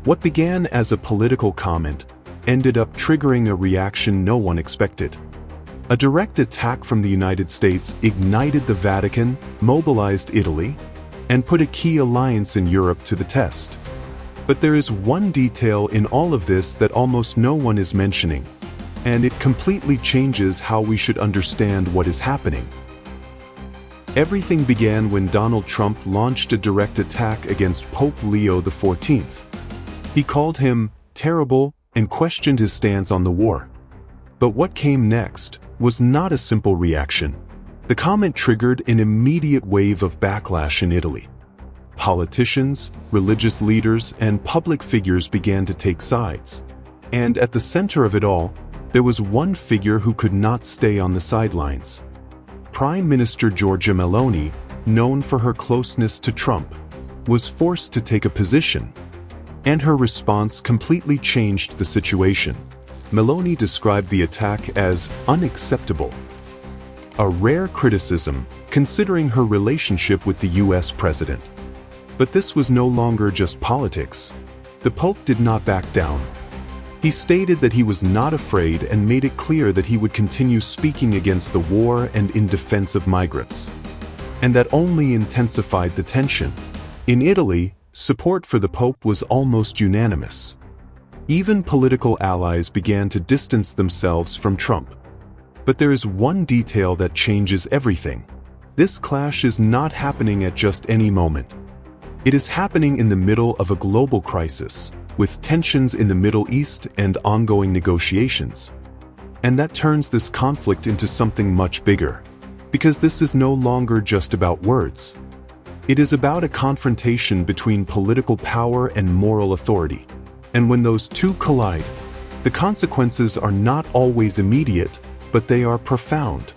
What began as a political comment ended up triggering a reaction no one expected. A direct attack from the United States ignited the Vatican, mobilized Italy, and put a key alliance in Europe to the test. But there is one detail in all of this that almost no one is mentioning, and it completely changes how we should understand what is happening. Everything began when Donald Trump launched a direct attack against Pope Leo XIV. He called him terrible and questioned his stance on the war. But what came next was not a simple reaction. The comment triggered an immediate wave of backlash in Italy. Politicians, religious leaders, and public figures began to take sides. And at the center of it all, there was one figure who could not stay on the sidelines. Prime Minister Giorgia Meloni, known for her closeness to Trump, was forced to take a position. And her response completely changed the situation. Meloni described the attack as unacceptable. A rare criticism, considering her relationship with the US president. But this was no longer just politics. The Pope did not back down. He stated that he was not afraid and made it clear that he would continue speaking against the war and in defense of migrants. And that only intensified the tension. In Italy, support for the Pope was almost unanimous. Even political allies began to distance themselves from Trump. But there is one detail that changes everything. This clash is not happening at just any moment. It is happening in the middle of a global crisis, with tensions in the Middle East and ongoing negotiations. And that turns this conflict into something much bigger, because this is no longer just about words. It is about a confrontation between political power and moral authority. And when those two collide, the consequences are not always immediate, but they are profound.